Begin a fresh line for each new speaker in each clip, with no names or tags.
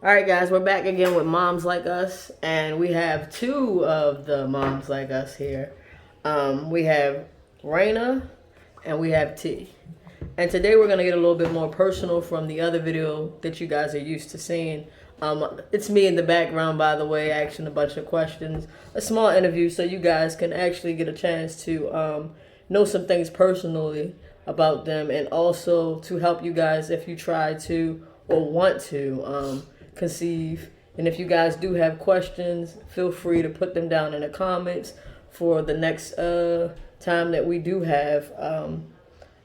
All right, guys, we're back again with Moms Like Us, and we have two of the Moms Like Us here. We have Reena and we have T. And today we're going to get a little bit more personal from the other video that you guys are used to seeing. It's me in the background, by the way, asking a bunch of questions. A small interview so you guys can actually get a chance to know some things personally about them, and also to help you guys if you try to or want to conceive. And if you guys do have questions, feel free to put them down in the comments for the next time that we do have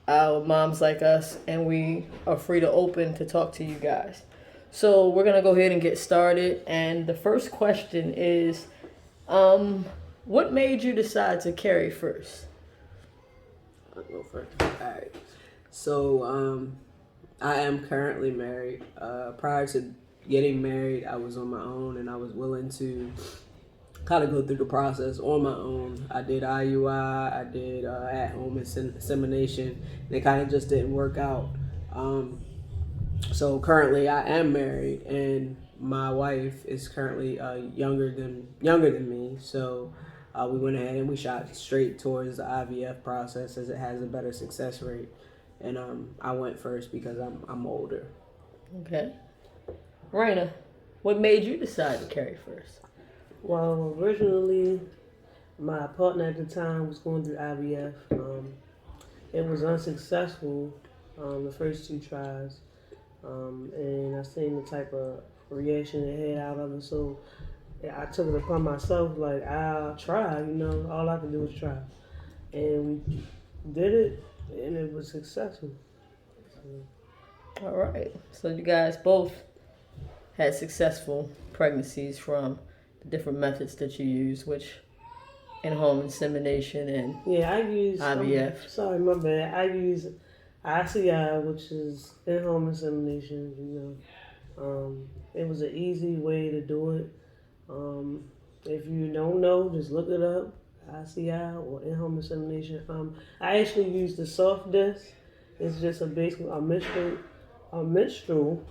our Moms Like Us, and we are free to open to talk to you guys. So we're gonna go ahead and get started. And the first question is, what made you decide to carry first?
I'll go first. All right. So I am currently married. Prior to getting married, I was on my own, and I was willing to kind of go through the process on my own. I did IUI, I did at-home insemination, and it kind of just didn't work out. So currently, I am married, and my wife is currently younger than me. So we went ahead and we shot straight towards the IVF process, as it has a better success rate. And I went first because I'm older.
Okay. Reena, what made you decide to carry first?
Well, originally, my partner at the time was going through IVF. It was unsuccessful the first two tries, and I seen the type of reaction it had out of it. So I took it upon myself, like, I'll try. All I can do is try, and we did it, and it was successful.
All right. So you guys both had successful pregnancies from the different methods that you use, which in-home insemination and
Yeah, I use
IVF.
Sorry, my bad. I use ICI, which is in-home insemination. It was an easy way to do it. If you don't know, just look it up. ICI or in-home insemination. I actually use the soft disc. It's just basically a menstrual.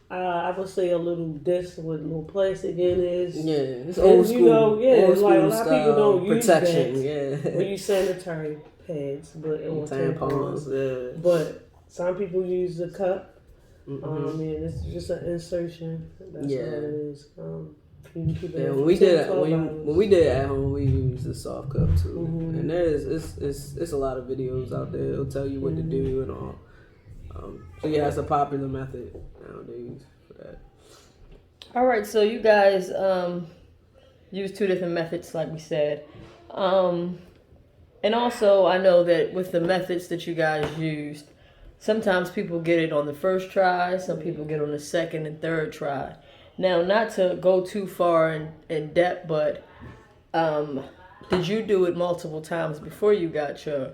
I would say a little disc with a little plastic in it.
Yeah, it's old school.
Old
school
like a lot of people don't
protection,
use that.
Yeah.
We use sanitary pads, but
tampons. Yeah.
But some people use the cup.
Mm-hmm.
It's just an insertion. That's
Yeah.
all it is. You can keep it
when we did at home, we used the soft cup too. Mm-hmm. And it's a lot of videos out there. It'll tell you what to do and all. So yeah, it's a popular method nowadays for that.
All right, so you guys use two different methods, like we said. And also, I know that with the methods that you guys used, sometimes people get it on the first try, some people get it on the second and third try. Now, not to go too far in depth, but did you do it multiple times before you got your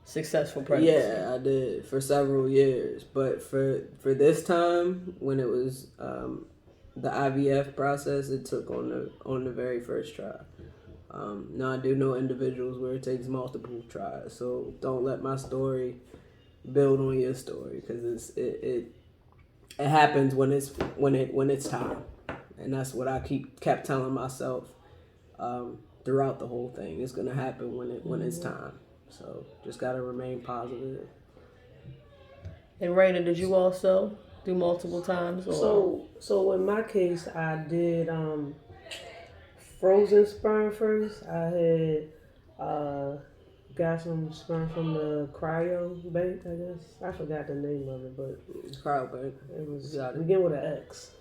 successful pregnancy?
Yeah, I did for several years. But for this time, when it was the IVF process, it took on the very first try. Now I do know individuals where it takes multiple tries, so don't let my story build on your story, because it happens when it's time, and that's what I kept telling myself throughout the whole thing. It's gonna happen when it's time. So just gotta remain positive.
And Reena, did you also do multiple times? Or?
So in my case, I did frozen sperm first. I had got some sperm from the cryo bank, I guess. I forgot the name of it, but
Cryo bank.
It was begin with an X.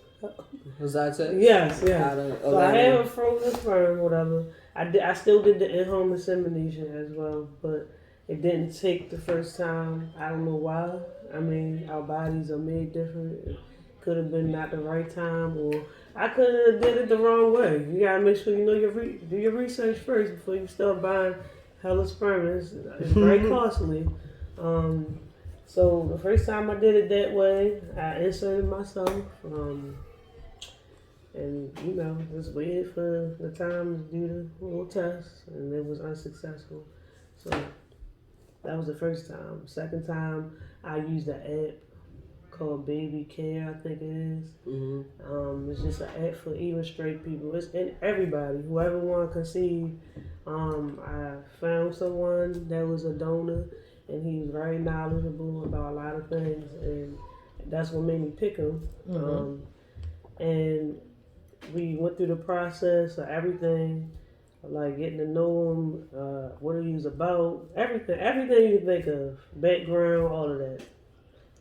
Was that it?
Yes. So I had a frozen sperm, whatever. I still did the in-home insemination as well, but it didn't take the first time. I don't know why. I mean, our bodies are made different. It could have been not the right time, or I could have did it the wrong way. You gotta make sure you know do your research first before you start buying hella sperm. It's very costly. So the first time I did it that way, I inserted myself. And just waited for the time to do the little test, and it was unsuccessful. So that was the first time. Second time, I used the app called Baby Care, I think it is. It's just an app for even straight people. It's and everybody, whoever want to conceive. I found someone that was a donor, and he was very knowledgeable about a lot of things, and that's what made me pick him. And we went through the process of everything, like getting to know him, what he was about, everything you can think of, background, all of that,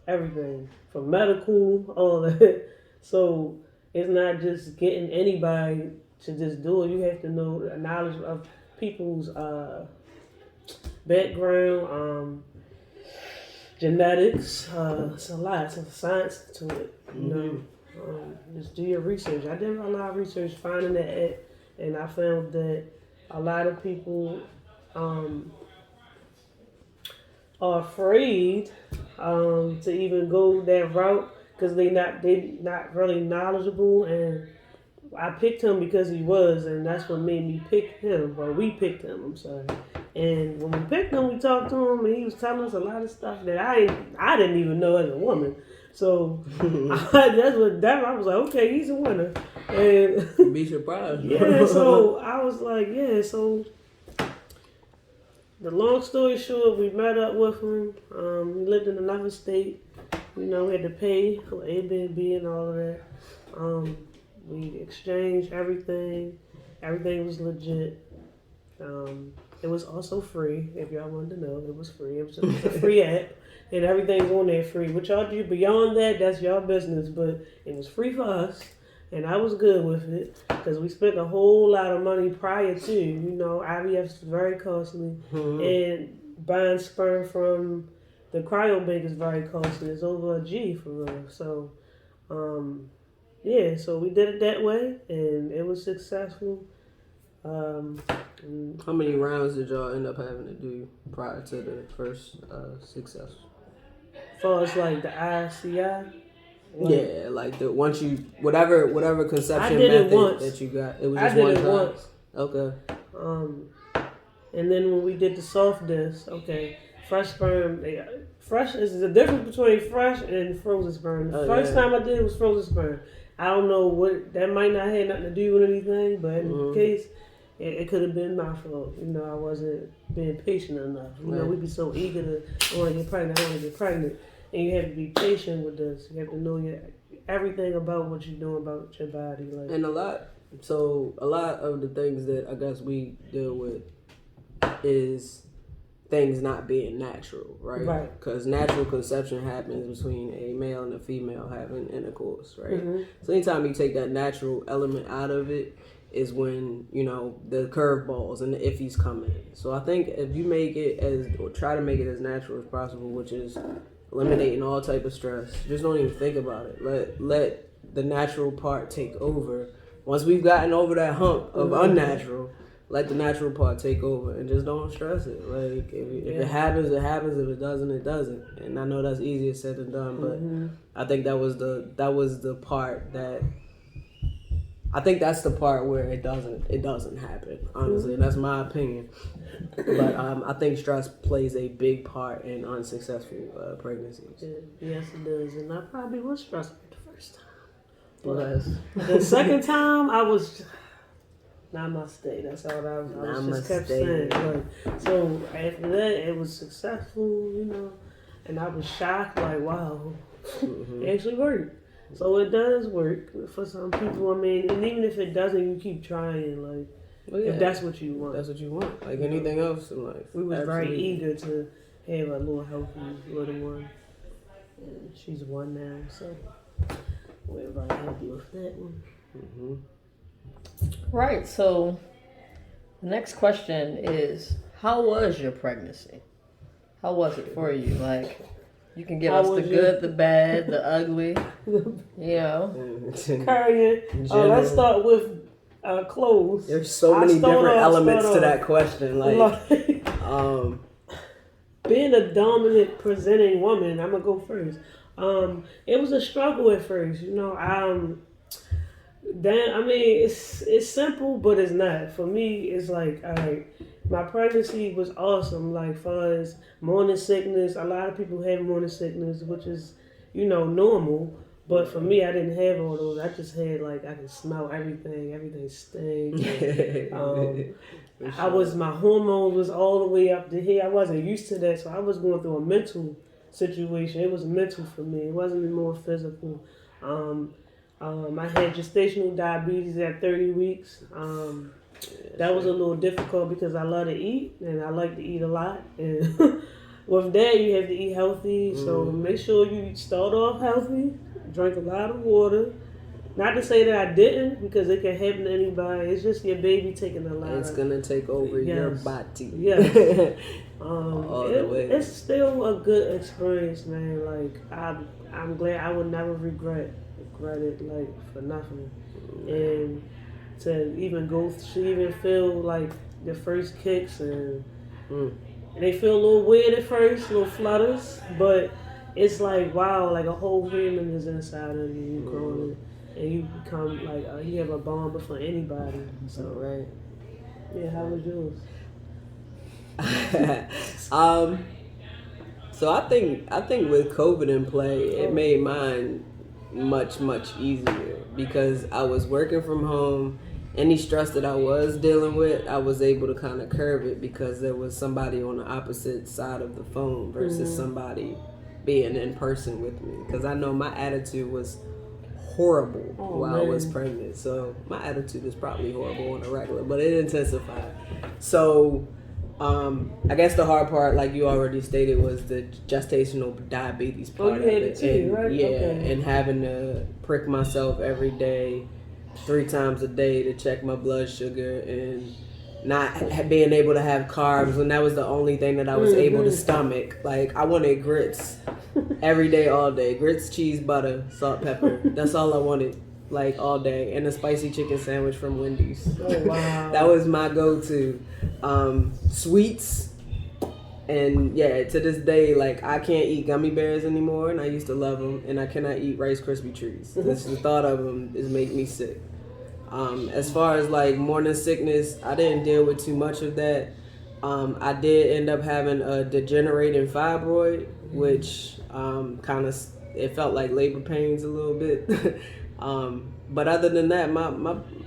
everything from medical, all of that. So it's not just getting anybody to just do it. You have to know the knowledge of people's background, genetics. It's a lot. It's a science to it. You know, just do your research. I did a lot of research finding that, and I found that a lot of people are afraid to even go that route because they're not really knowledgeable. And I picked him because he was, and that's what made me pick him. Well, we picked him. I'm sorry. And when we picked him, we talked to him, and he was telling us a lot of stuff that I didn't even know as a woman. So I was like, okay, he's a winner. And
be surprised.
Yeah, so I was like, yeah. So the long story short, we met up with him. He lived in another state. You know, we had to pay for Airbnb and all of that. We exchanged everything. Everything was legit. It was also free. If y'all wanted to know, it was free. It was a free app. And everything's on there free. What y'all do beyond that, that's y'all business. But it was free for us, and I was good with it because we spent a whole lot of money prior to. You know, IVF is very costly, and buying sperm from the cryobank is very costly. It's over a G for real. So, yeah, so we did it that way, and it was successful.
How many rounds did y'all end up having to do prior to the first success?
As far as like the ICI?
Yeah, like the once you whatever conception method that you got, it was just one time. Once. Okay.
And then when we did the soft disc, okay, fresh sperm. Fresh is the difference between fresh and frozen sperm. The first time I did it was frozen sperm. I don't know what that might not have nothing to do with anything, but in the case, it could have been my fault. You know, I wasn't being patient enough. You know, we'd be so eager to I want to get pregnant. And you have to be patient with this. You have to know everything about what you're doing about your body. Like,
and a lot of the things that I guess we deal with is things not being natural, right? Right. Because natural conception happens between a male and a female having intercourse, right? So anytime you take that natural element out of it is when, you know, the curveballs and the iffies come in. So I think if you try to make it as natural as possible, which is eliminating all type of stress. Just don't even think about it. Let the natural part take over. Once we've gotten over that hump of unnatural, let the natural part take over and just don't stress it. Like if it happens, it happens. If it doesn't, it doesn't. And I know that's easier said than done, but I think that was the part that I think that's the part where it doesn't happen. Honestly, that's my opinion. But I think stress plays a big part in unsuccessful pregnancies.
Yes, it does. And I probably was stressed the first time. But the second time, I was namaste. That's all I was just kept saying. Like, so after that, it was successful, you know, and I was shocked. Like, wow, it actually worked. So it does work for some people. I mean, and even if it doesn't, you keep trying. Like, if that's what you want.
That's what you want. Like anything else in life.
We was very eager to have a little healthy little one. And she's one now, so we're very happy with that one.
Right. So the next question is, how was your pregnancy? How was it for you? Like, you can give us the good, the bad, the ugly, you know.
Carrying. Let's start with clothes.
There's so many different elements to that question. Like
being a dominant presenting woman, I'm gonna go first. It was a struggle at first, you know. It's simple, but it's not. For me, it's like, all right, my pregnancy was awesome. Like, far as morning sickness, a lot of people have morning sickness, which is normal. But for me, I didn't have all those. I just had like I could smell everything. Everything stank. My hormones was all the way up to here. I wasn't used to that, so I was going through a mental situation. It was mental for me. It wasn't more physical. I had gestational diabetes at 30 weeks. That was a little difficult because I love to eat and I like to eat a lot. And with that, you have to eat healthy. So make sure you start off healthy. Drink a lot of water. Not to say that I didn't, because it can happen to anybody. It's just your baby taking a lot.
It's gonna take over your body.
Yes.
All the way.
It's still a good experience, man. Like I'm glad. I would never regret it, like for nothing. And to even feel like the first kicks and they feel a little weird at first, little flutters, but it's like wow, like a whole human is inside of you. You growing, and you become like you have a bond for anybody. So
right.
Yeah, how was yours?
So I think with COVID in play, it made mine much easier because I was working from home. Any stress that I was dealing with, I was able to kind of curb it because there was somebody on the opposite side of the phone versus somebody being in person with me. Because I know my attitude was horrible while I was pregnant. So my attitude is probably horrible on a regular, but it intensified. So I guess the hard part, like you already stated, was the gestational diabetes part
you had it too, right?
Yeah,
okay.
and having to prick myself every day, 3 times a day to check my blood sugar and not being able to have carbs when that was the only thing that I was able to stomach. Like I wanted grits every day, all day. Grits, cheese, butter, salt, pepper. That's all I wanted, like all day. And a spicy chicken sandwich from Wendy's.
Oh, wow.
That was my go-to. Sweets. And yeah, to this day, like I can't eat gummy bears anymore, and I used to love them. And I cannot eat Rice Krispie treats. The thought of them is making me sick. As far as like morning sickness, I didn't deal with too much of that. I did end up having a degenerating fibroid, which kind of it felt like labor pains a little bit. But other than that,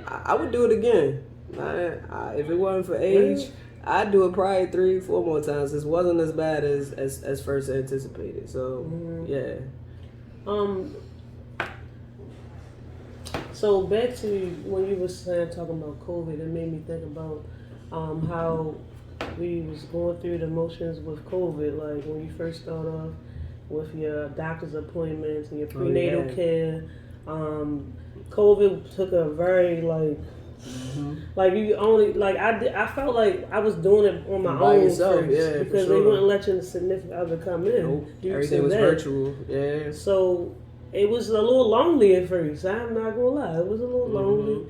I would do it again. If it wasn't for age, I'd do it probably 3-4 more times. It wasn't as bad as first anticipated. So yeah.
So back to when you were talking about COVID, it made me think about how we was going through the motions with COVID. Like when you first start off with your doctor's appointments and your prenatal care. COVID took a very like you only like I felt like I was doing it on my own
yourself,
first because they wouldn't let your significant other come in.
Nope. Everything was virtual. Yeah.
So it was a little lonely at first. I'm not gonna lie, it was a little lonely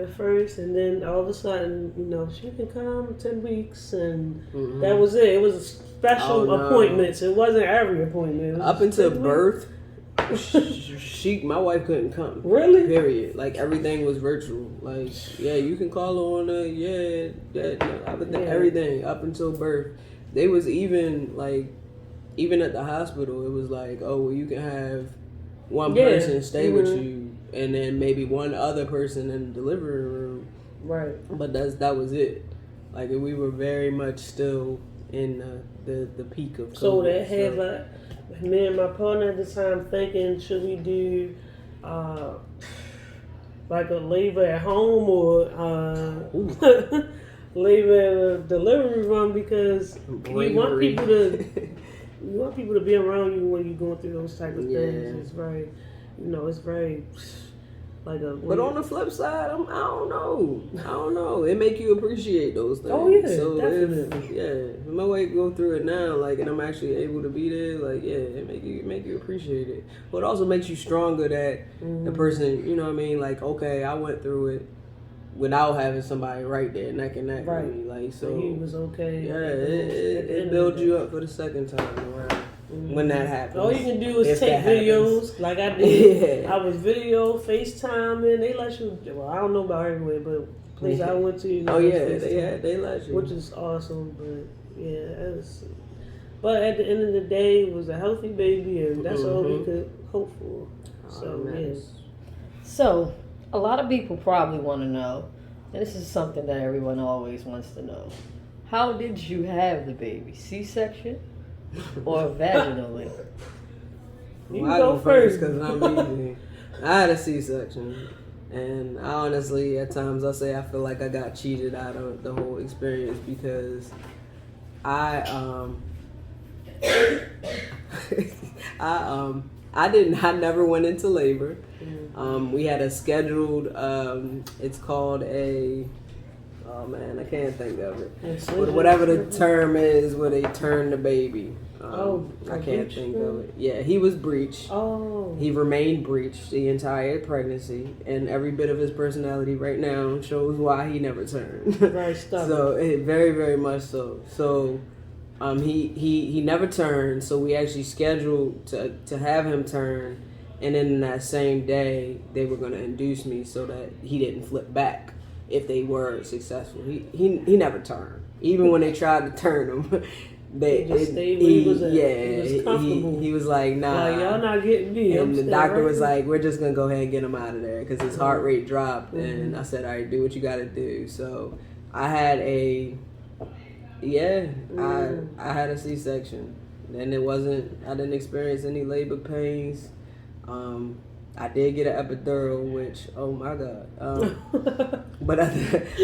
at first, and then all of a sudden, she can come 10 weeks, and that was it. It was special appointments. It wasn't every appointment.
Up until birth. My wife couldn't come.
Really?
Period. Like everything was virtual. Like you can call her on everything up until birth. They was even at the hospital. It was like, oh well, you can have one person stay with you, and then maybe one other person in the delivery room.
Right.
But that was it. Like we were very much still in the peak of COVID.
So they have me and my partner at the time thinking, should we do like a labor at home or labor at a delivery room, because you want people to be around you when you're going through those type of things. It's very, it's very But
on the flip side, I don't know. It make you appreciate those things.
Oh yeah,
so
definitely.
If my wife go through it now, and I'm actually able to be there, it make you appreciate it. But it also makes you stronger that the person, you know what I mean? Like, okay, I went through it without having somebody right there neck and neck with me. So
he was okay.
Yeah, it builds you up for the second time around. When that happens,
all you can do is take videos like I did. I was FaceTime, and they let you. Well, I don't know about everywhere, but place I went to.
They let you,
which is awesome. But yeah, But at the end of the day, it was a healthy baby, and that's all we could hope for. So, yes.
So, a lot of people probably want to know, and this is something that everyone always wants to know. How did you have the baby? C-section or vaginally?
You can go first.
Because I'm easy. I had a C-section. And I honestly, at times, I feel like I got cheated out of the whole experience because I never went into labor. We had a scheduled, it's called a, oh man, I can't think of it. But whatever the term is where they turn the baby. I can't think of it. Yeah, he was breached.
Oh.
He remained breached the entire pregnancy, and every bit of his personality right now shows why he never turned.
Very stubborn.
So, very, very much so. So, he never turned, so we actually scheduled to have him turn, and then that same day, they were going to induce me so that he didn't flip back if they were successful. He never turned. Even when they tried to turn him,
he was comfortable.
He was like, nah.
Like, y'all not getting me.
And the doctor was like, we're just going to go ahead and get him out of there because his heart rate dropped. And I said, all right, do what you got to do. So I had I had a C-section. And I didn't experience any labor pains. I did get an epidural, which, oh my God. But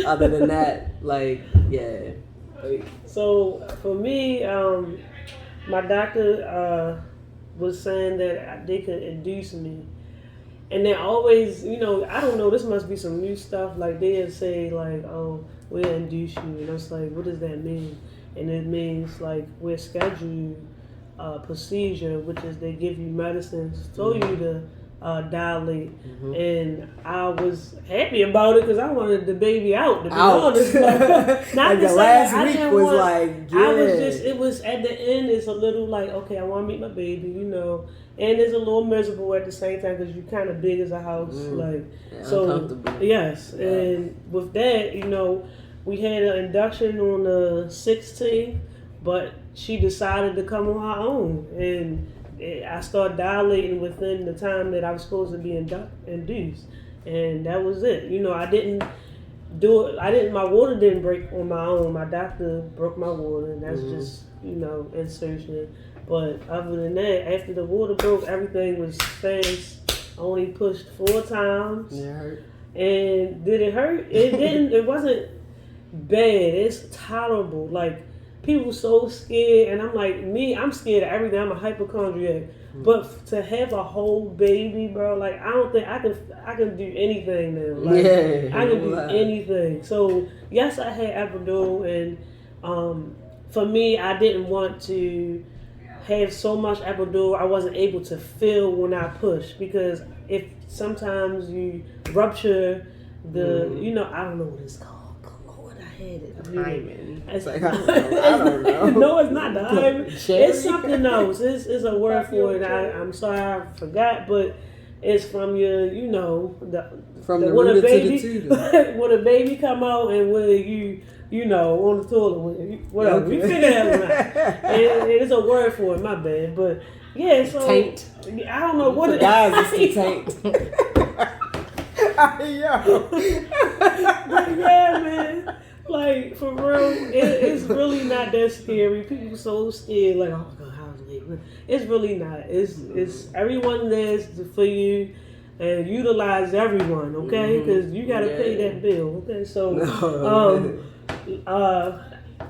other than that, like, yeah.
So for me, my doctor was saying that they could induce me. And they always, I don't know, this must be some new stuff. Like they'd say like, oh, we'll induce you. And I was like, what does that mean? And it means like we'll schedule procedure, which is they give you medicines, so you to dilate, and I was happy about it because I wanted the baby out. To be honest,
like the last week was like, yeah.
I was just, it was at the end. It's a little like, okay, I want to meet my baby, and it's a little miserable at the same time because you're kind of big as a house, yes. Yeah. And with that, we had an induction on the 16th, but she decided to come on her own, and I started dilating within the time that I was supposed to be induced, and that was it. I didn't do it. My water didn't break on my own. My doctor broke my water, and that's just insertion. But other than that, after the water broke, everything was fast. I only pushed 4 times.
It hurt.
And did it hurt? It didn't. It wasn't bad. It's tolerable. Like, people so scared, and I'm like, I'm scared of everything. I'm a hypochondriac. But to have a whole baby, bro, like, I don't think I can do anything now. Like, I can do anything. So yes, I had epidural, and for me, I didn't want to have so much epidural. I wasn't able to feel when I push, because if sometimes you rupture the, I don't know what it's called. Had it.
Hymen.
It's like,
I don't know.
No, it's not the hymen. It's something else. It's a word for it. I'm sorry, I forgot, but it's from your,
from the rooter to the tutor.
When a baby come out and when you on the toilet, whatever.
Okay.
We figure that one out. And it's a word for it. My bad, but yeah. So
taint.
I don't know what it
is. It's the taint.
But yeah, man. Like, for real, it's really not that scary. People so scared, like, oh my God, how's labor? It's really not. It's everyone there's for you, and utilize everyone, okay? Because you got to pay that bill, okay? So,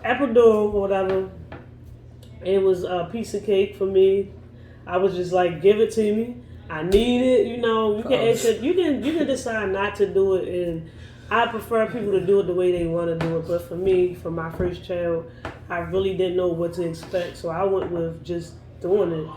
epidural, whatever, it was a piece of cake for me. I was just like, give it to me. I need it, you can decide not to do it, and I prefer people to do it the way they want to do it. But for me, for my first child, I really didn't know what to expect, so I went with just doing it,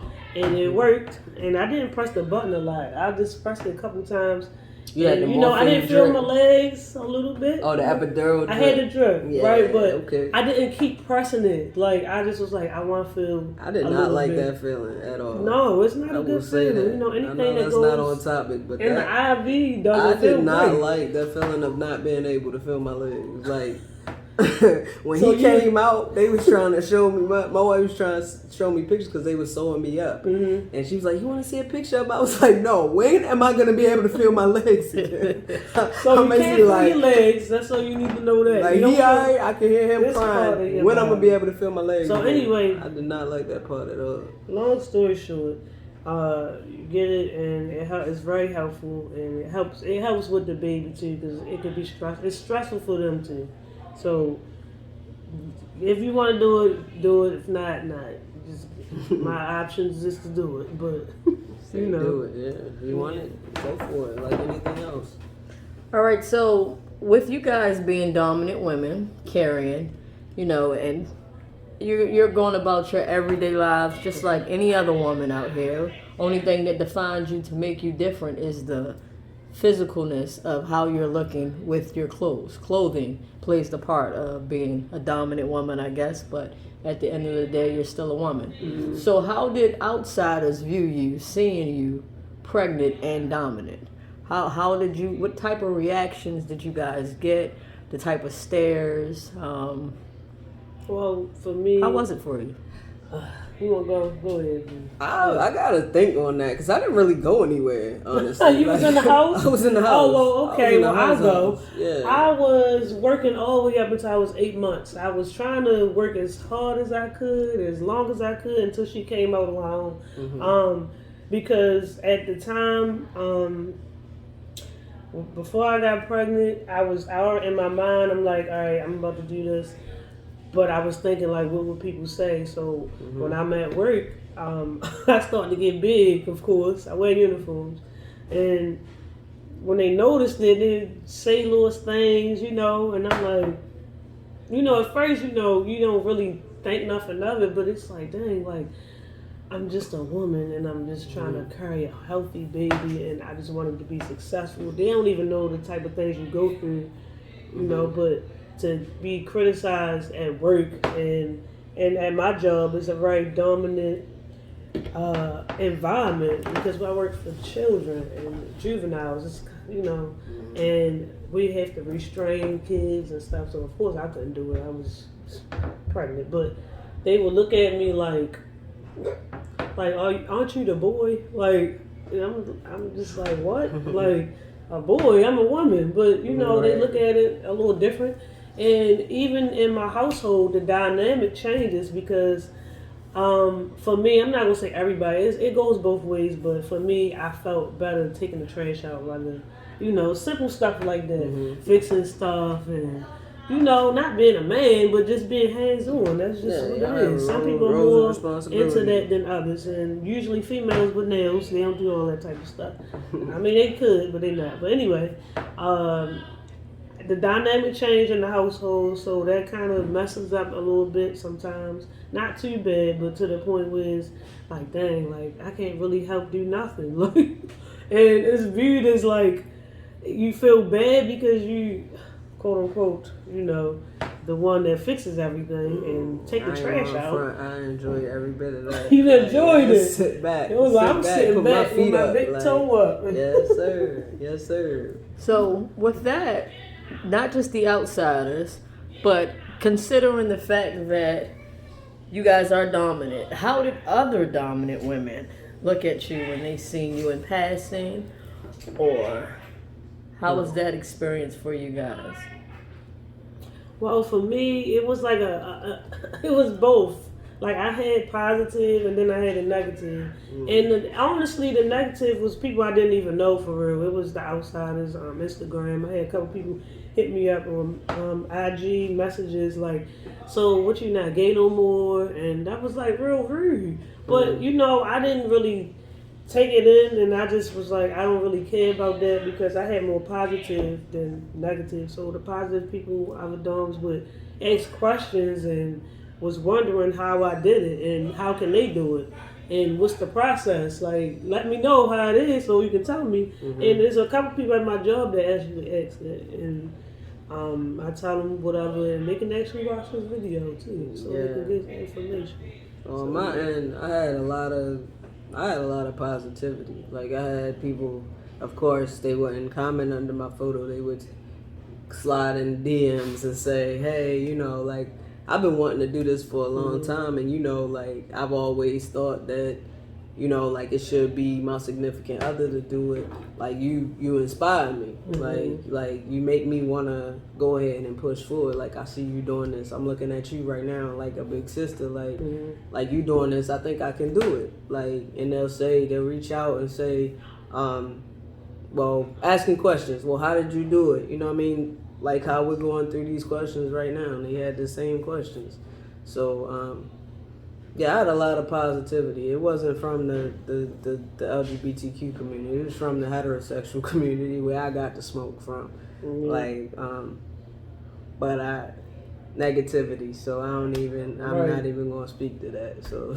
and it worked. And I didn't press the button a lot. I just pressed it a couple times.
You had the
I didn't feel my legs a little bit.
Oh, the epidural.
I had the drip, right? But
okay.
I didn't keep pressing it. Like, I just was like, I want to feel.
I did not like that feeling at all.
No, it's not a good feeling.
I
Anything
know
that
that's
goes
not on topic, but
in the IV doesn't feel
I did not
great.
like that feeling of not being able to feel my legs. Like, when he came out, they was trying to show me. My wife was trying to show me pictures because they was sewing me up, and she was like, "You want to see a picture of?" I was like, "No. When am I gonna be able to feel my legs again?"
So you can't feel your legs. That's all you need to know. That
like he alright, I can hear him crying. When I'm gonna be able to feel my legs?
So
again?
Anyway,
I did not like that part at all.
Long story short, you get it, and it's very helpful, and it helps with the baby too, because it could be stressful. It's stressful for them too. So if you want to do it, do it. If not, not. Just my options is to do it, but you know,
do it. Yeah, if you want it, go for it. Like anything else.
All right. So with you guys being dominant women, carrying, and you're going about your everyday lives just like any other woman out here. Only thing that defines you to make you different is the physicalness of how you're looking with your clothes. Clothing plays the part of being a dominant woman, I guess, but at the end of the day, you're still a woman. Mm-hmm. So how did outsiders view you, seeing you pregnant and dominant? How did you, what type of reactions did you guys get? The type of stares?
Well, for me...
How was it for you?
You want to go ahead.
I gotta think on that because I didn't really go anywhere, honestly.
You was in the house?
I was in the house.
Oh, well, okay. Well, I'll go.
Yeah.
I was working all the way up until I was 8 months. I was trying to work as hard as I could, as long as I could, until she came out on her own. Mm-hmm. Because at the time, before I got pregnant, I was out in my mind. I'm like, all right, I'm about to do this. But I was thinking, like, what would people say? So when I'm at work, I started to get big, of course. I wear uniforms. And when they noticed it, they'd say little things, and I'm like, at first, you don't really think nothing of it, but it's like, dang, like, I'm just a woman, and I'm just trying to carry a healthy baby, and I just want him to be successful. They don't even know the type of things you go through, but to be criticized at work and at my job is a very dominant environment because I work for children and juveniles, and we have to restrain kids and stuff. So of course I couldn't do it. I was pregnant, but they would look at me like, aren't you the boy? Like, I'm just like, what? Like, a boy? I'm a woman, but they look at it a little different. And even in my household, the dynamic changes because for me, I'm not going to say everybody, it goes both ways, but for me, I felt better taking the trash out rather, simple stuff like that, fixing stuff and, not being a man, but just being hands-on. That's just what it is. Some people are more into that than others, and usually females with nails, they don't do all that type of stuff. I mean, they could, but they not. But anyway, the dynamic change in the household, so that kind of messes up a little bit sometimes. Not too bad, but to the point where it's like, dang, like, I can't really help do nothing. Like, and it's viewed as like, you feel bad because you, quote unquote, the one that fixes everything and take the trash out.
I enjoy every bit of that.
You enjoyed it.
Sit back.
It was I'm sitting back with my big toe up.
Yes, sir. Yes, sir.
So with that, not just the outsiders, but considering the fact that you guys are dominant, how did other dominant women look at you when they seen you in passing? Or how was that experience for you guys?
Well, for me, it was like it was both. Like, I had positive and then I had a negative. And honestly, the negative was people I didn't even know for real. It was the outsiders on Instagram. I had a couple people hit me up on IG messages like, so what, you not gay no more? And that was like real rude. But, I didn't really take it in, and I just was like, I don't really care about that because I had more positive than negative. So the positive people, other doms would ask questions and was wondering how I did it and how can they do it and what's the process. Like, let me know how it is so you can tell me. And there's a couple people at my job that actually ask that, and I tell them whatever, and they can actually watch this video too, so they can get information.
On my end, I had a lot of positivity. Like, I had people, of course, they wouldn't comment under my photo. They would slide in DMs and say, hey, you know, like, I've been wanting to do this for a long time, and, you know, like, I've always thought that, you know, like, it should be my significant other to do it. Like, you inspire me. Like, you make me want to go ahead and push forward. Like, I see you doing this. I'm looking at you right now like a big sister. Like you doing this, I think I can do it. Like, and they'll reach out and say, well, asking questions. Well, how did you do it? You know what I mean? Like how we're going through these questions right now, and they had the same questions. So, yeah, I had a lot of positivity. It wasn't from the LGBTQ community. It was from the heterosexual community where I got the smoke from. But negativity. So I'm not even going to speak to that. So.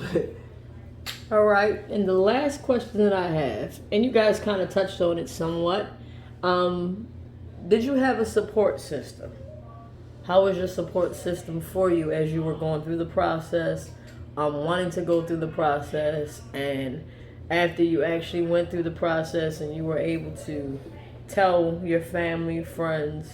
All right, and the last question that I have, and you guys kind of touched on it somewhat, did you have a support system? How was your support system for you as you were going through the process, wanting to go through the process, and after you actually went through the process and you were able to tell your family, friends,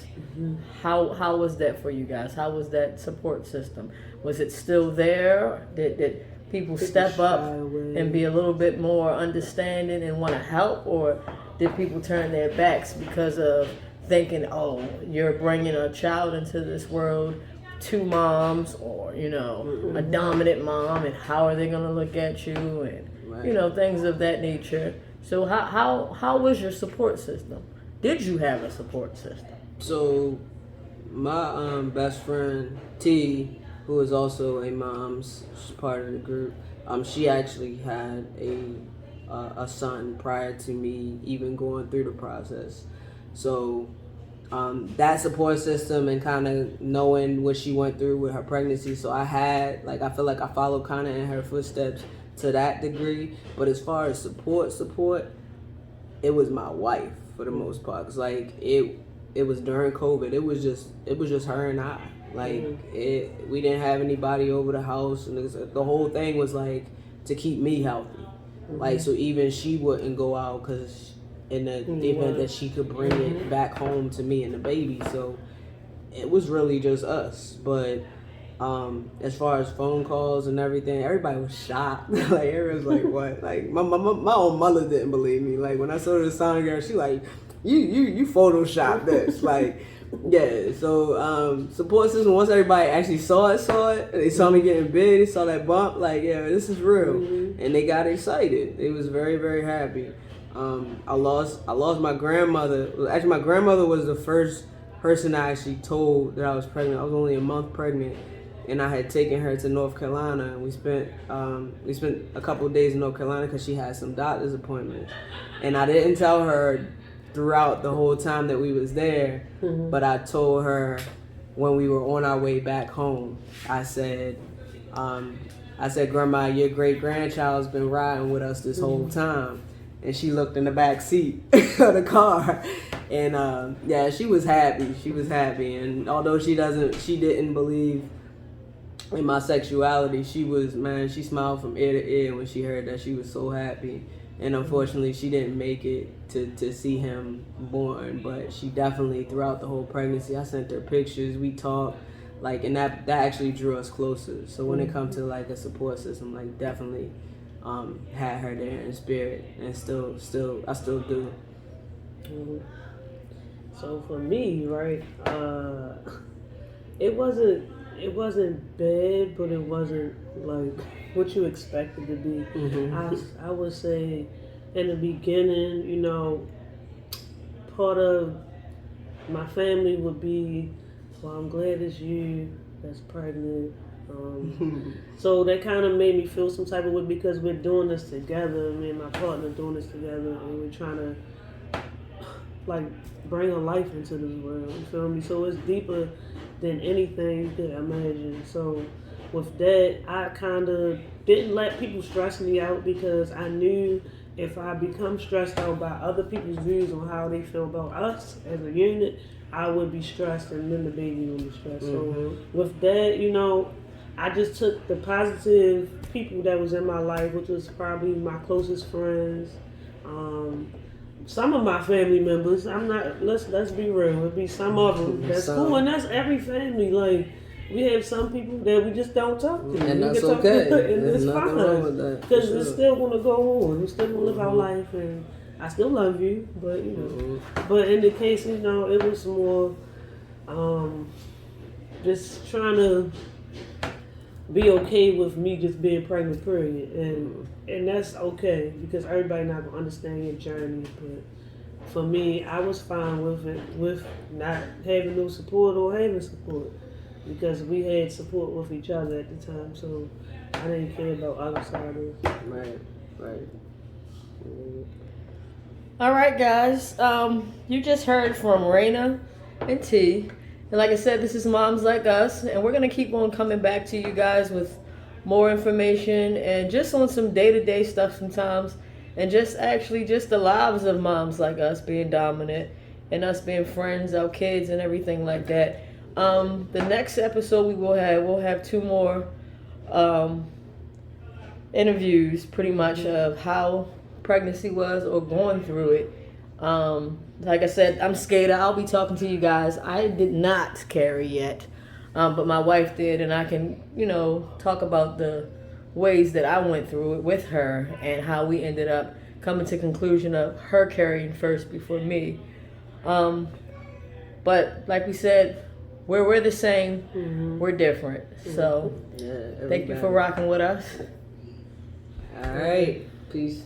how was that for you guys? How was that support system? Was it still there? Did people step up and be a little bit more understanding and want to help, or did people turn their backs because of thinking, oh, you're bringing a child into this world, two moms, or a dominant mom, and how are they going to look at you, and things of that nature? So how was your support system? Did you have a support system?
So my best friend T, who is also a mom's, she's part of the group. She actually had a son prior to me even going through the process. So that support system and kind of knowing what she went through with her pregnancy. So I feel like I followed kind of in her footsteps to that degree. But as far as support, it was my wife for the most part. 'Cause like it was during COVID. It was just her and I. We didn't have anybody over the house, and the whole thing was like to keep me healthy. Like, so even she wouldn't go out because in the event that she could bring it back home to me and the baby. So it was really just us. But as far as phone calls and everything, everybody was shocked. Like, everybody was like, what? Like, my own mother didn't believe me. Like, when I saw the sound girl, she like, you photoshopped this. Like, yeah. So support system, once everybody actually saw it, they saw me getting big, they saw that bump, like, yeah, this is real. And they got excited. They was very, very happy. I lost my grandmother. Actually, my grandmother was the first person I actually told that I was pregnant. I was only a month pregnant, and I had taken her to North Carolina, and we spent a couple of days in North Carolina because she had some doctor's appointments. And I didn't tell her throughout the whole time that we was there, but I told her when we were on our way back home. I said, Grandma, your great grandchild's been riding with us this whole time. And she looked in the back seat of the car, and yeah, she was happy. She was happy, and although she didn't believe in my sexuality, she smiled from ear to ear when she heard that. She was so happy. And unfortunately, she didn't make it to see him born, but she definitely, throughout the whole pregnancy, I sent her pictures, we talked, like, and that actually drew us closer. So when it comes to like a support system, like, definitely had her there in spirit, and I still do.
So for me, right, it wasn't bad, but it wasn't like what you expected to be. I would say in the beginning, part of my family would be, well, I'm glad it's you that's pregnant. So that kind of made me feel some type of way because we're doing this together. Me and my partner doing this together, and we're trying to like bring a life into this world. You feel me? So it's deeper than anything you could imagine. So with that, I kind of didn't let people stress me out because I knew if I become stressed out by other people's views on how they feel about us as a unit, I would be stressed, and then the baby would be stressed. So with that, I just took the positive people that was in my life, which was probably my closest friends, some of my family members, I'm not. Let's be real. It'll be some of them. That's cool, and that's every family. Like we have some people that we just don't talk to,
and that's okay.
And
There's
it's
nothing wrong with that.
because it's still gonna go on. We still gonna live our life, and I still love you, but you know. But in the case, you know, it was more just trying to be okay with me just being pregnant, period, and that's okay because everybody not gonna understand your journey. But for me, I was fine with it, with not having no support or having support because we had support with each other at the time. So I didn't care about outsiders.
Right.
All right, guys. You just heard from Reena and T. And like I said, this is Moms Like Us, and we're going to keep on coming back to you guys with more information and just on some day-to-day stuff sometimes, and just the lives of moms like us being dominant and us being friends, our kids, and everything like that. The next episode we'll have 2 more interviews, pretty much, of how pregnancy was or going through it. Like I said, I'm skater. I'll be talking to you guys. I did not carry yet, but my wife did, and I can, talk about the ways that I went through it with her and how we ended up coming to conclusion of her carrying first before me. But like we said, we're the same. We're different. So thank you for rocking with us.
All right. Peace.